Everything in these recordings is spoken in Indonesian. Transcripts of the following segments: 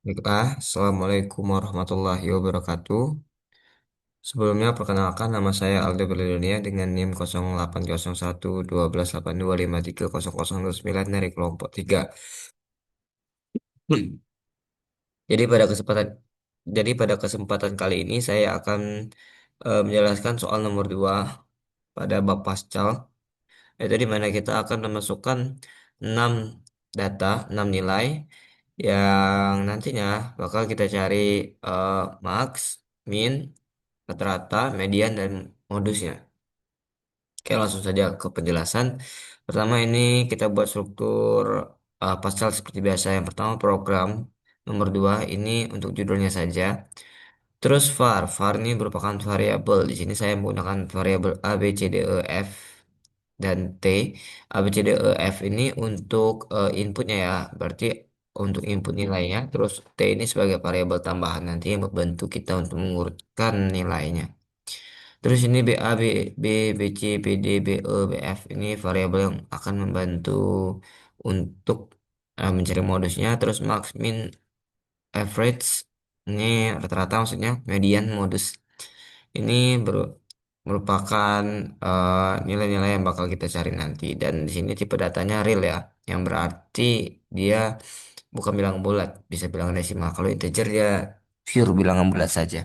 Baiklah, Assalamualaikum warahmatullahi wabarakatuh. Sebelumnya, perkenalkan nama saya Aldo Belidonia dengan NIM 0801 1282530029 dari kelompok 3. Hmm. Jadi pada kesempatan jadi pada kesempatan kali ini saya akan menjelaskan soal nomor 2 pada bab Pascal, yaitu di mana kita akan memasukkan 6 data, 6 nilai yang nantinya bakal kita cari eh, max, min, rata-rata, median, dan modusnya. Oke, langsung saja ke penjelasan. Pertama ini kita buat struktur pascal seperti biasa. Yang pertama program, nomor dua ini untuk judulnya saja. Terus var ini merupakan variabel. Di sini saya menggunakan variabel A, B, C, D, E, F dan T. A, B, C, D, E, F ini untuk inputnya ya. Berarti untuk input nilainya. Terus T ini sebagai variabel tambahan nanti yang membantu kita untuk mengurutkan nilainya. Terus ini BA, B, BC, BD, BE, BF ini variabel yang akan membantu untuk mencari modusnya. Terus max, min, average ini rata-rata maksudnya median modus. Ini merupakan nilai-nilai yang bakal kita cari nanti. Dan di sini tipe datanya real ya, yang berarti dia bukan bilangan bulat, bisa bilangan desimal. Kalau integer dia pure bilangan bulat saja.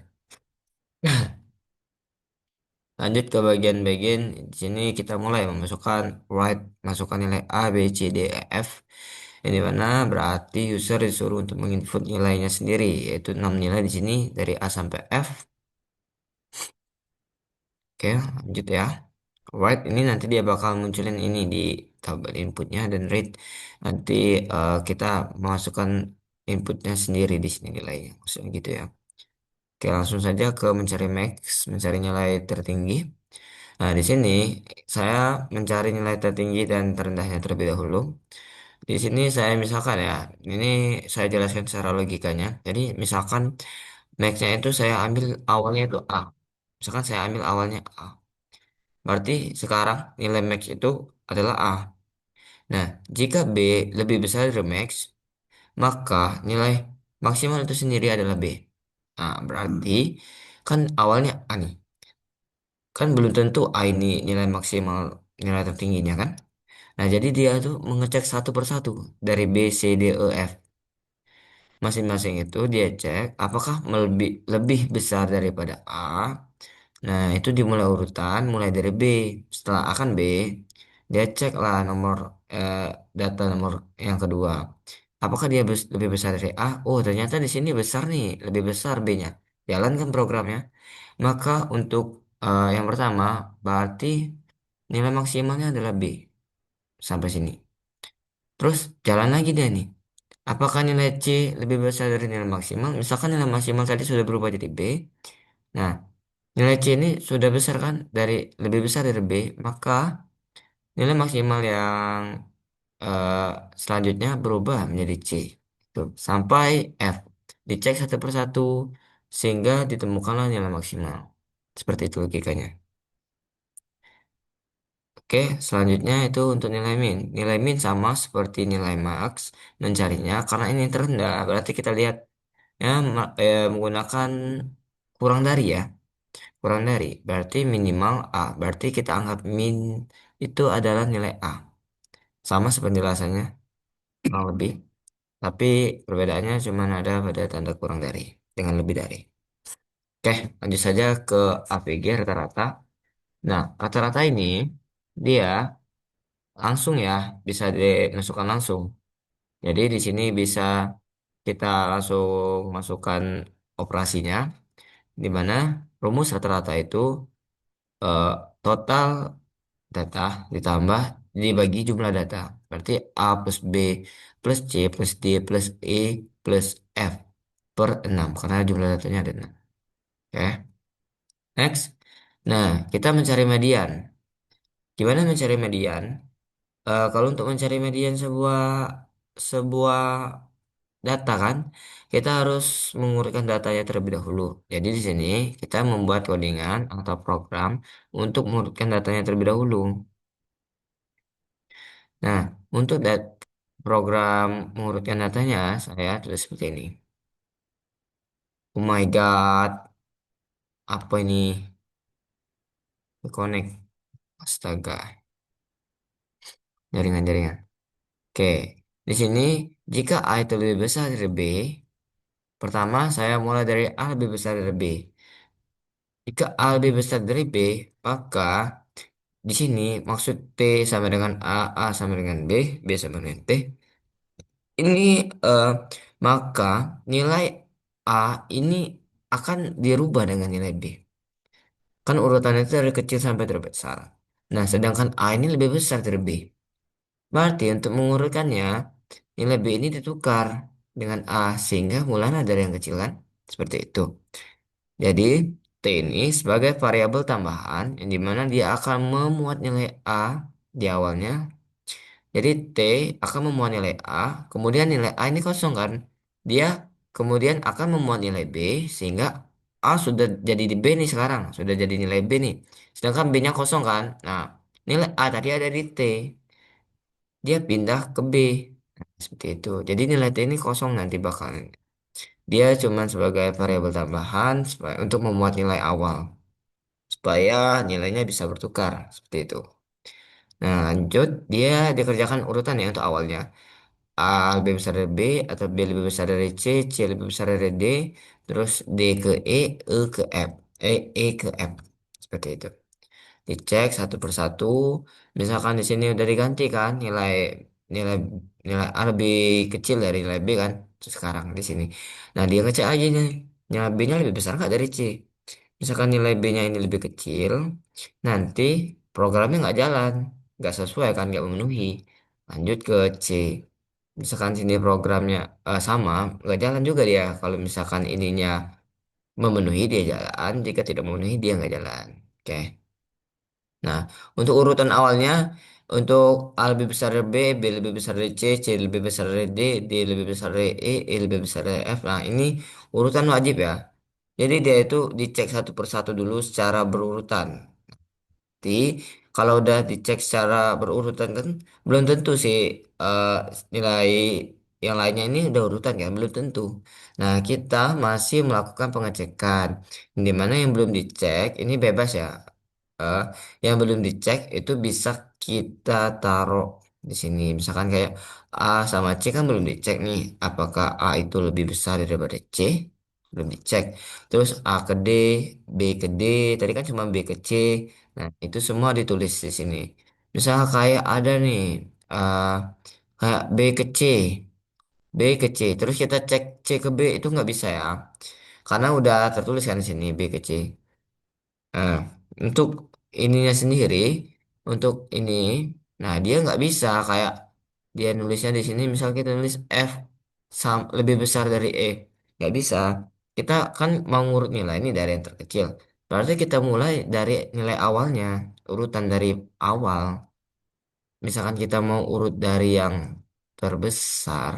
Lanjut ke bagian-bagian di sini kita mulai memasukkan write, masukkan nilai A, B, C, D, E, F. Yang dimana berarti user disuruh untuk menginput nilainya sendiri, yaitu 6 nilai di sini dari A sampai F. Oke, lanjut ya. Write ini nanti dia bakal munculin ini di tabel inputnya dan read nanti kita memasukkan inputnya sendiri di sini nilainya, maksudnya gitu ya. Oke, langsung saja ke mencari max, mencari nilai tertinggi. Nah, di sini saya mencari nilai tertinggi dan terendahnya terlebih dahulu. Di sini saya misalkan ya, ini saya jelaskan secara logikanya. Jadi misalkan max-nya itu saya ambil awalnya itu A. Misalkan saya ambil awalnya A. Berarti sekarang nilai max itu adalah A. Nah, jika B lebih besar dari max, maka nilai maksimal itu sendiri adalah B. Nah, berarti kan awalnya A nih. Kan belum tentu A ini nilai maksimal, nilai tertingginya kan. Nah, jadi dia tuh mengecek satu persatu dari B, C, D, E, F. Masing-masing itu dia cek apakah lebih besar daripada A. Nah, itu dimulai urutan, mulai dari B. Setelah A kan B, dia cek lah nomor eh, data nomor yang kedua. Apakah dia lebih besar dari A? Oh, ternyata di sini besar nih, lebih besar B-nya. Jalankan programnya. Maka untuk yang pertama, berarti nilai maksimalnya adalah B sampai sini. Terus jalan lagi deh nih. Apakah nilai C lebih besar dari nilai maksimal? Misalkan nilai maksimal tadi sudah berubah jadi B. Nah, nilai C ini sudah besar kan dari lebih besar dari B, maka nilai maksimal yang eh, selanjutnya berubah menjadi C. Tuh, sampai F. Dicek satu persatu sehingga ditemukanlah nilai maksimal. Seperti itu logikanya. Oke, selanjutnya itu untuk nilai min. Nilai min sama seperti nilai max, mencarinya karena ini terendah. Berarti kita lihat ya menggunakan kurang dari ya. Kurang dari. Berarti minimal A. Berarti kita anggap min itu adalah nilai A. Sama seperti penjelasannya, kurang lebih. Tapi perbedaannya cuma ada pada tanda kurang dari dengan lebih dari. Oke, lanjut saja ke APG rata-rata. Nah, rata-rata ini dia langsung ya bisa dimasukkan langsung. Jadi di sini bisa kita langsung masukkan operasinya di mana rumus rata-rata itu eh, total data ditambah dibagi jumlah data. Berarti A plus B plus C plus D plus E plus F per 6 karena jumlah datanya ada 6. Oke, next. Nah, kita mencari median. Gimana mencari median? Kalau untuk mencari median sebuah sebuah data kan, kita harus mengurutkan datanya terlebih dahulu. Jadi di sini kita membuat codingan atau program untuk mengurutkan datanya terlebih dahulu. Nah, untuk program mengurutkan datanya saya tulis seperti ini. Oh my God, apa ini? Connect. Astaga, jaringan-jaringan. Oke, di sini jika A itu lebih besar dari B, pertama saya mulai dari A lebih besar dari B. Jika A lebih besar dari B, maka di sini maksud T sama dengan A sama dengan B sama dengan T. Ini eh, maka nilai A ini akan dirubah dengan nilai B. Kan urutannya itu dari kecil sampai terbesar. Nah, sedangkan A ini lebih besar dari B. Berarti untuk mengurutkannya, nilai B ini ditukar dengan A sehingga mulanya dari yang kecil kan? Seperti itu. Jadi, T ini sebagai variabel tambahan yang dimana dia akan memuat nilai A di awalnya. Jadi T akan memuat nilai A, kemudian nilai A ini kosong kan? Dia kemudian akan memuat nilai B sehingga A sudah jadi di B nih sekarang, sudah jadi nilai B nih. Sedangkan B-nya kosong kan? Nah, nilai A tadi ada di T, dia pindah ke B. Nah, seperti itu. Jadi nilai T ini kosong nanti bakal. Dia cuma sebagai variabel tambahan untuk memuat nilai awal supaya nilainya bisa bertukar seperti itu. Nah, lanjut dia dikerjakan urutan ya untuk awalnya. A lebih besar dari B atau B lebih besar dari C lebih besar dari D, terus D ke E ke F, E ke F. Seperti itu. Dicek satu persatu. Misalkan di sini udah diganti kan nilai nilai nilai A lebih kecil dari nilai B kan sekarang di sini. Nah, dia ngecek aja nih. Nilai B-nya lebih besar nggak dari C? Misalkan nilai B-nya ini lebih kecil, nanti programnya nggak jalan, nggak sesuai kan, nggak memenuhi. Lanjut ke C. Misalkan sini programnya sama, nggak jalan juga dia. Kalau misalkan ininya memenuhi dia jalan, jika tidak memenuhi dia nggak jalan. Oke. Nah, untuk urutan awalnya, untuk A lebih besar dari B lebih besar dari C lebih besar dari D lebih besar dari E lebih besar dari F. Nah, ini urutan wajib ya. Jadi dia itu dicek satu persatu dulu secara berurutan. Jadi kalau udah dicek secara berurutan kan belum tentu sih eh, nilai yang lainnya ini udah urutan kan belum tentu. Nah, kita masih melakukan pengecekan. Di mana yang belum dicek ini bebas ya. Eh, yang belum dicek itu bisa kita taruh di sini. Misalkan kayak A sama C kan belum dicek nih. Apakah A itu lebih besar daripada C? Belum dicek. Terus A ke D, B ke D, tadi kan cuma B ke C. Nah, itu semua ditulis di sini. Misal kayak ada nih, eh kayak B ke C, B ke C. Terus kita cek C ke B itu nggak bisa ya. Karena udah tertulis kan di sini B ke C. Nah, untuk ininya sendiri, untuk ini, nah dia nggak bisa kayak dia nulisnya di sini. Misal kita nulis F lebih besar dari E, nggak bisa. Kita kan mau ngurut nilai ini dari yang terkecil. Berarti kita mulai dari nilai awalnya, urutan dari awal. Misalkan kita mau urut dari yang terbesar,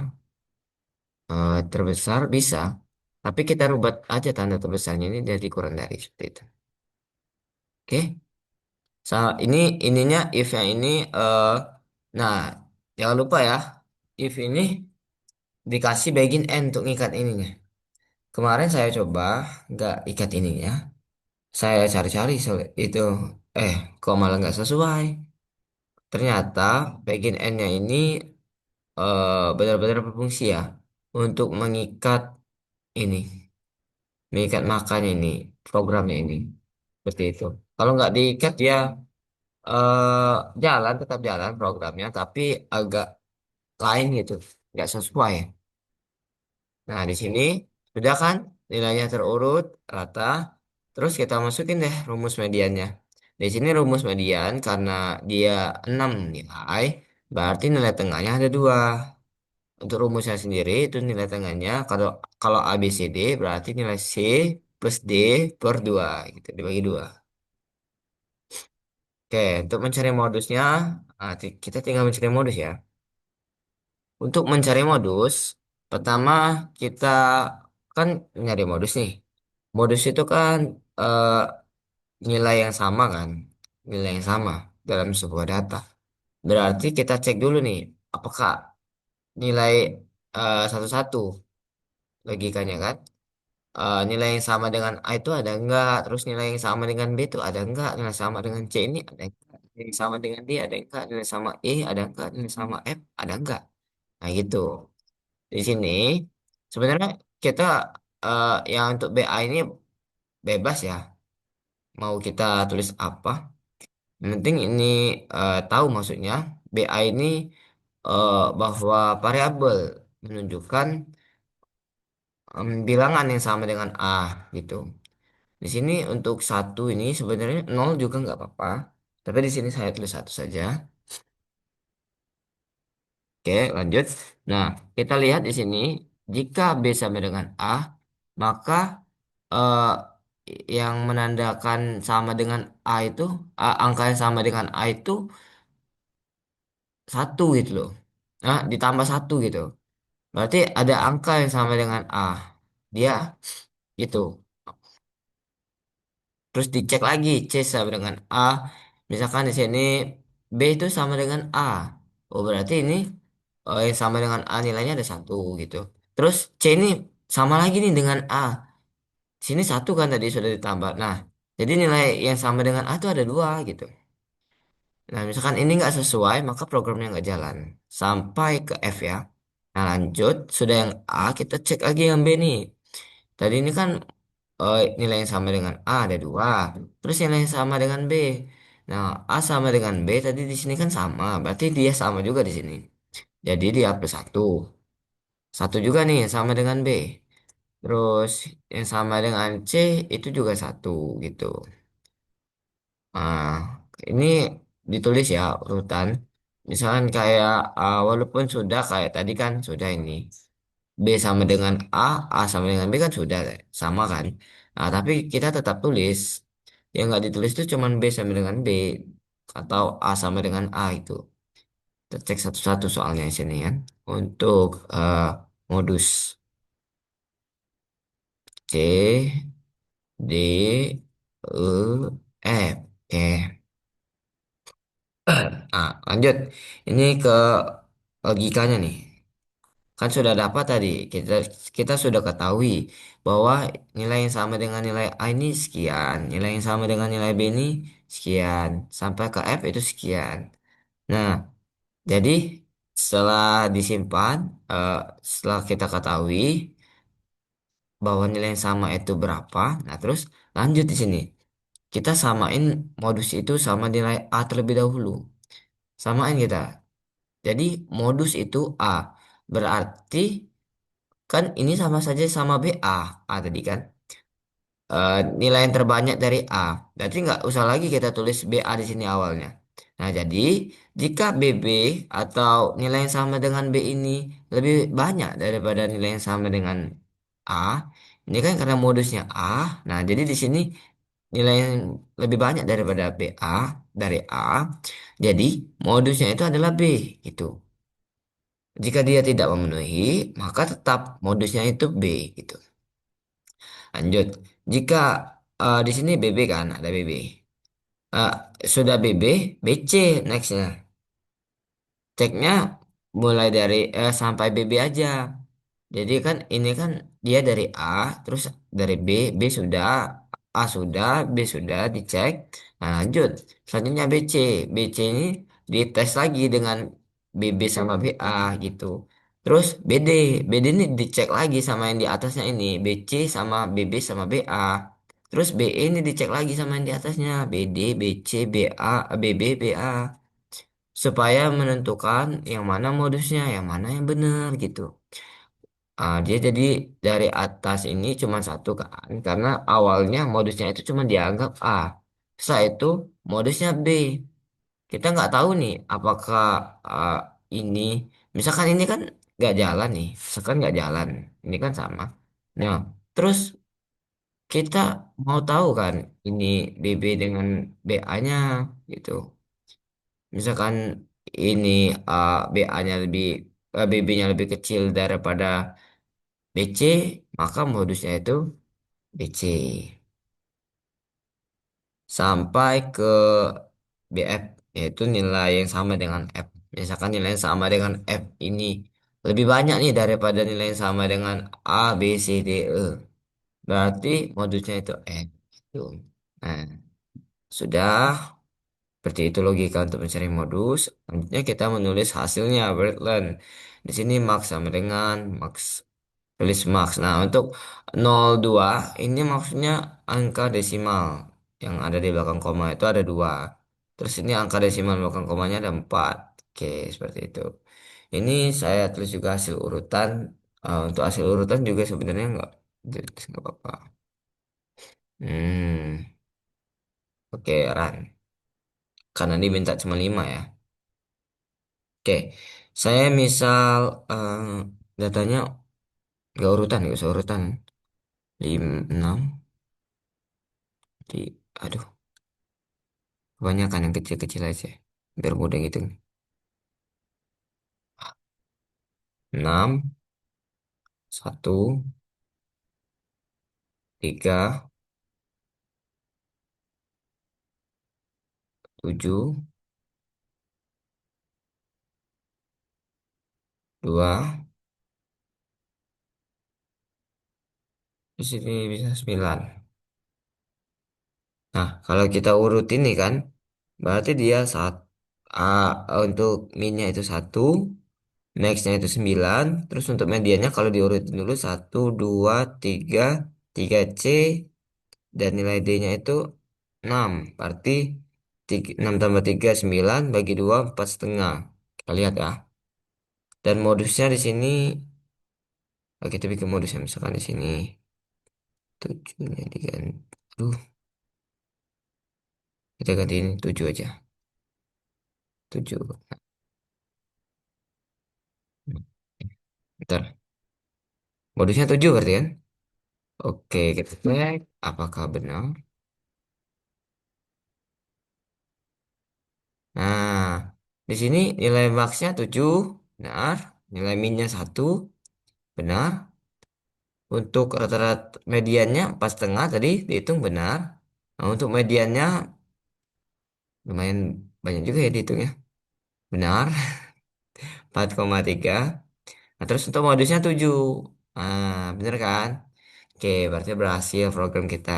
terbesar bisa. Tapi kita rubah aja tanda terbesarnya ini jadi kurang dari seperti itu. Oke? Ini ininya if-nya ini nah jangan lupa ya if ini dikasih bagian n untuk ngikat ininya. Kemarin saya coba nggak ikat ininya. Saya cari-cari itu kok malah nggak sesuai. Ternyata bagian n-nya ini benar-benar berfungsi ya untuk ini, mengikat makanya ini programnya ini seperti itu. Kalau nggak diikat dia eh jalan tetap jalan programnya tapi agak lain gitu nggak sesuai. Nah, di sini sudah kan nilainya terurut rata, terus kita masukin deh rumus mediannya. Di sini rumus median karena dia 6 nilai berarti nilai tengahnya ada dua. Untuk rumusnya sendiri itu nilai tengahnya kalau kalau A B C D berarti nilai C plus D per 2 gitu dibagi dua. Oke, untuk mencari modusnya, kita tinggal mencari modus ya. Untuk mencari modus, pertama kita kan nyari modus nih. Modus itu kan eh, nilai yang sama kan, nilai yang sama dalam sebuah data. Berarti kita cek dulu nih, apakah nilai satu-satu logikanya kan. nilai yang sama dengan A itu ada enggak, terus nilai yang sama dengan B itu ada enggak, nilai sama dengan C ini ada enggak, nilai sama dengan D ada enggak, nilai sama E ada enggak, nilai sama F ada enggak. Nah gitu. Di sini sebenarnya kita yang untuk BA ini bebas ya, mau kita tulis apa. Yang penting ini tahu maksudnya BA ini bahwa variabel menunjukkan bilangan yang sama dengan A gitu. Di sini untuk satu ini sebenarnya nol juga nggak apa-apa. Tapi di sini saya tulis satu saja. Oke, lanjut. Nah, kita lihat di sini jika B sama dengan A, maka eh, yang menandakan sama dengan A itu angka yang sama dengan A itu satu gitu loh. Nah, ditambah satu gitu. Berarti ada angka yang sama dengan A. Dia gitu. Terus dicek lagi C sama dengan A. Misalkan di sini B itu sama dengan A. Oh berarti ini yang sama dengan A nilainya ada satu gitu. Terus C ini sama lagi nih dengan A. Sini satu kan tadi sudah ditambah. Nah, jadi nilai yang sama dengan A itu ada dua gitu. Nah, misalkan ini nggak sesuai, maka programnya nggak jalan. Sampai ke F ya. Nah, lanjut. Sudah yang A, kita cek lagi yang B nih. Tadi ini kan nilai yang sama dengan A ada dua. Terus nilai yang sama dengan B. Nah, A sama dengan B tadi di sini kan sama. Berarti dia sama juga di sini. Jadi dia plus satu. Satu juga nih yang sama dengan B. Terus yang sama dengan C itu juga satu gitu. Nah, ini ditulis ya urutan. Misalkan kayak walaupun sudah kayak tadi kan sudah ini. B sama dengan A, A sama dengan B kan sudah sama kan. Nah, tapi kita tetap tulis. Yang nggak ditulis itu cuman B sama dengan B atau A sama dengan A itu. Kita cek satu-satu soalnya di sini kan. Untuk modus C, D, E, F. Oke. Nah, lanjut. Ini ke logikanya nih. Kan sudah dapat tadi, kita kita sudah ketahui bahwa nilai yang sama dengan nilai A ini sekian, nilai yang sama dengan nilai B ini sekian, sampai ke F itu sekian. Nah, jadi setelah disimpan, eh, setelah kita ketahui bahwa nilai yang sama itu berapa, nah terus lanjut di sini. Kita samain modus itu sama nilai A terlebih dahulu. Samain kita. Jadi modus itu A. Berarti kan ini sama saja sama BA. A tadi kan. Nilai yang terbanyak dari A. Berarti nggak usah lagi kita tulis BA di sini awalnya. Nah, jadi jika BB atau nilai yang sama dengan B ini lebih banyak daripada nilai yang sama dengan A, ini kan karena modusnya A. Nah, jadi di sini nilai yang lebih banyak daripada BA dari A. Jadi modusnya itu adalah B gitu. Jika dia tidak memenuhi, maka tetap modusnya itu B gitu. Lanjut. Jika di sini BB kan ada BB. Eh, sudah BB, BC nextnya. Ceknya mulai dari sampai BB aja. Jadi kan ini kan dia dari A, terus dari B, B sudah, A sudah, B sudah dicek. Nah lanjut, selanjutnya BC. BC ini dites lagi dengan BB sama BA gitu. Terus BD, BD ini dicek lagi sama yang di atasnya ini, BC sama BB sama BA. Terus BE ini dicek lagi sama yang di atasnya, BD, BC, BA, BB, BA. Supaya menentukan yang mana modusnya, yang mana yang benar gitu. Dia jadi dari atas ini cuma satu kan, karena awalnya modusnya itu cuma dianggap A. Setelah itu modusnya B. Kita nggak tahu nih apakah ah, ini, misalkan ini kan nggak jalan nih, misalkan nggak jalan, ini kan sama. Nah, terus kita mau tahu kan ini BB dengan BA-nya gitu. Misalkan ini BA-nya lebih BB-nya lebih kecil daripada BC, maka modusnya itu BC. Sampai ke BF, yaitu nilai yang sama dengan F. Misalkan nilai yang sama dengan F ini lebih banyak nih daripada nilai yang sama dengan A, B, C, D, E. Berarti modusnya itu itu. Nah, sudah. Seperti itu logika untuk mencari modus. Selanjutnya kita menulis hasilnya, Bertland. Di sini max sama dengan max, tulis max. Nah, untuk 02 ini maksudnya angka desimal yang ada di belakang koma itu ada dua. Terus ini angka desimal belakang komanya ada 4. Oke, seperti itu. Ini saya tulis juga hasil urutan. Untuk hasil urutan juga sebenarnya nggak apa-apa. Hmm, oke, Ran. Karena diminta cuma 5 ya. Oke, saya misal datanya gak urutan, gak usah urutan. 6, aduh, kebanyakan yang kecil-kecil aja. Biar mudah gitu. 6, 1, 3, 7, 2, di sini bisa 9. Nah, kalau kita urut ini kan, berarti dia A, untuk minnya itu 1, max-nya itu 9, terus untuk mediannya kalau diurutin dulu 1, 2, 3, 3C, dan nilai D-nya itu 6. Berarti 6 tambah 3 9, bagi 2 4 setengah. Kita lihat ya. Dan modusnya di sini, kita bikin modusnya misalkan di sini. 7-nya diganti. Aduh, kita ganti ini 7 aja. 7. Bentar. Modusnya 7 berarti kan? Oke, kita cek apakah benar. Nah, di sini nilai max-nya 7, benar. Nilai min-nya 1, benar. Untuk rata-rata mediannya 4 setengah tadi dihitung benar. Nah, untuk mediannya lumayan banyak juga ya dihitung ya. Benar, 4,3. Nah, terus untuk modusnya 7. Benar kan? Oke, berarti berhasil program kita.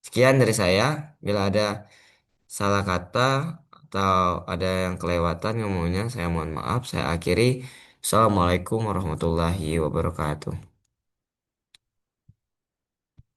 Sekian dari saya. Bila ada salah kata atau ada yang kelewatan ngomongnya, saya mohon maaf. Saya akhiri. Assalamualaikum warahmatullahi wabarakatuh.